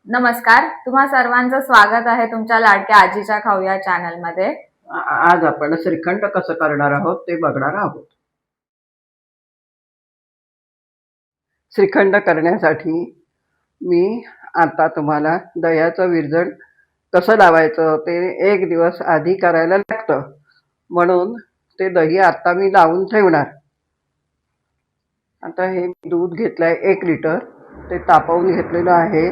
नमस्कार, तुम्हा सर्वांचं स्वागत आहे तुमच्या लाडक्या आजीच्या खाऊया चॅनल मध्ये। आज आपण श्रीखंड कसं करणार आहोत ते बघणार आहोत। श्रीखंड करण्यासाठी मी आता तुम्हाला दह्याचं विरजण कसं लावायचं ते एक दिवस आधी करायला लागतं, म्हणून ते दही आता मी लावून ठेवणार। आता हे दूध घेतलंय 1 लिटर, ते तापवून घेतलेलं आहे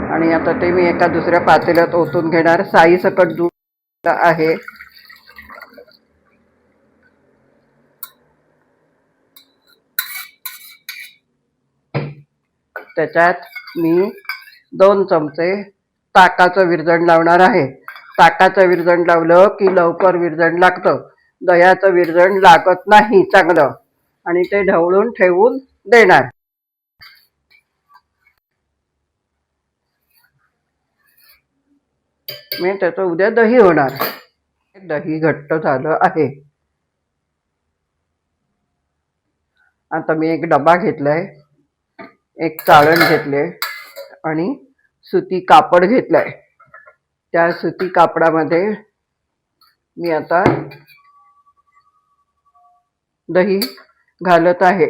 आणि आता ते मी एका दुसऱ्या पातेल्यात ओतून घेणार। साई सकट दूध आहे। त्याच्यात मी 2 चमचे ताकाचं विरजण लावणार आहे। ताकाचं विरजण लावलं की लवकर विरजण लागतं, दह्याचं विरजण लागत नाही चांगलं, आणि ते ढवळून ठेवून देणार। मी त्याचं उद्या दही होणार। दही घट्ट झालं आहे। आता मी एक डबा घेतलाय, एक चाळण घेतले आणि सुती कापड घेतलाय। त्या सुती कापडामध्ये मी आता दही घालत आहे।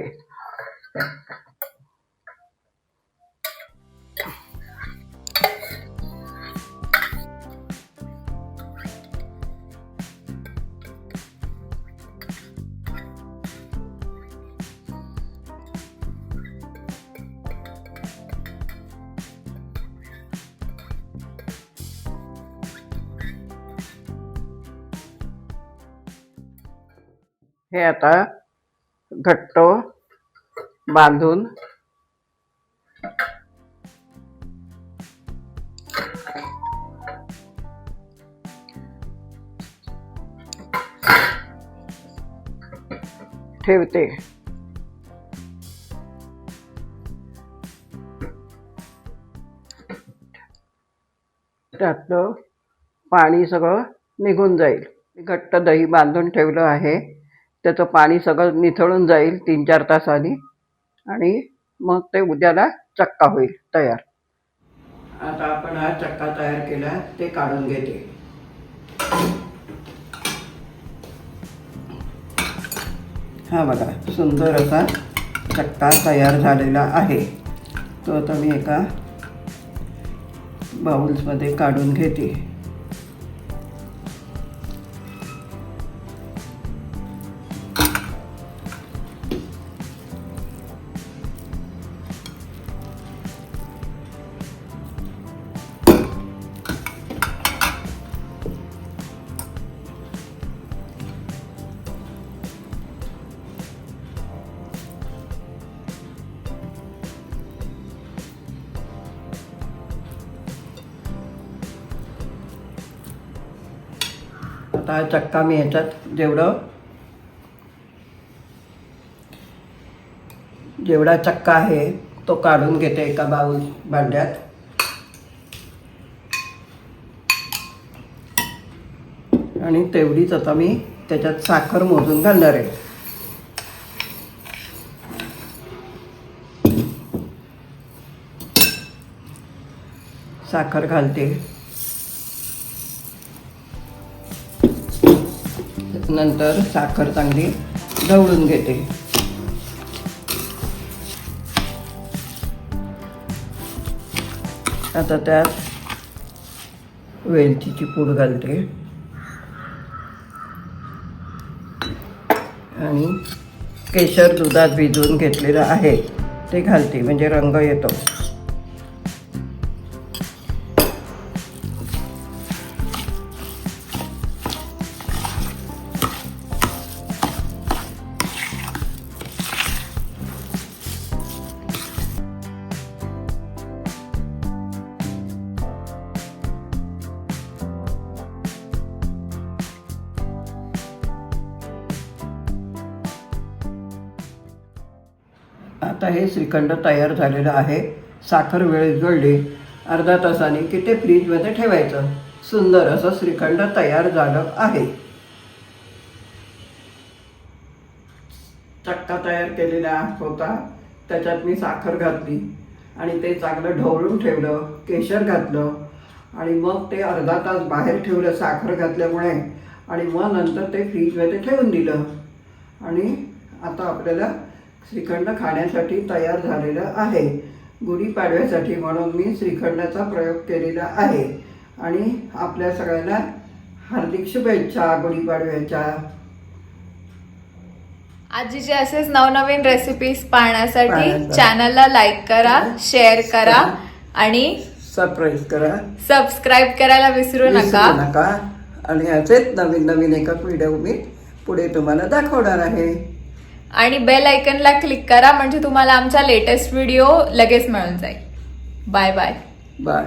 हे आता घट्ट बांधून ठेवते। त्यातलं पाणी सगळं निघून जाईल। घट्ट दही बांधून ठेवलं आहे, त्याचं पाणी सगळं निथळून जाईल 3-4 तासांनी, आणि मग ते उद्याला चक्का होईल तयार। आता आपण हा चक्का तयार केला, ते काढून घेते। हा बघा, सुंदर असा चक्का तयार झालेला आहे। तो आता मी एका बाउल्समध्ये काढून घेते। आता चक्का मी ह्याच्यात जेवढा चक्का आहे तो काढून घेते एका भांड्यात। आणि तेवढीच आता मी त्याच्यात साखर मोजून घालणार आहे। साखर घालते, नंतर साखर चांगली ढवळून घेते। आता त्यात वेलचीची पूड घालते आणि केशर दुधात भिजवून घेतलेलं आहे ते घालते, म्हणजे रंग येतो। आता हे श्रीखंड तयार झालेलं आहे। साखर विरघळली अर्धा तासाने की ते फ्रीजमध्ये ठेवायचं। सुंदर असं श्रीखंड तयार झालं आहे। चक्का तयार केलेला होता, त्याच्यात मी साखर घातली आणि ते चांगलं ढवळून ठेवलं, केशर घातलं आणि मग ते अर्धा तास बाहेर ठेवलं साखर घातल्यामुळे आणि मग नंतर ते फ्रीजमध्ये ठेवून दिलं आणि आता आपल्याला श्रीखंड खाण्यासाठी तयार झालेलं आहे. गुढीपाडव्यासाठी म्हणून मी श्रीखंडाचा प्रयोग केलेला आहे आणि आपल्या सगळ्यांना हार्दिक शुभेच्छा गुढीपाडव्याच्या. आजीचे असेच नवनवीन रेसिपीज पाहण्यासाठी पाहण्यासाठी चॅनलला लाईक करा, शेअर करा आणि सबस्क्राईब करायला विसरू नका. आणि असेच नवीन नवीन एका व्हिडिओ मी पुढे तुम्हाला दाखवणार आहे. आणि बेल आयकनला क्लिक करा म्हणजे तुम्हाला आमचा लेटेस्ट व्हिडिओ लगेच मिळून जाईल. Bye bye. बाय.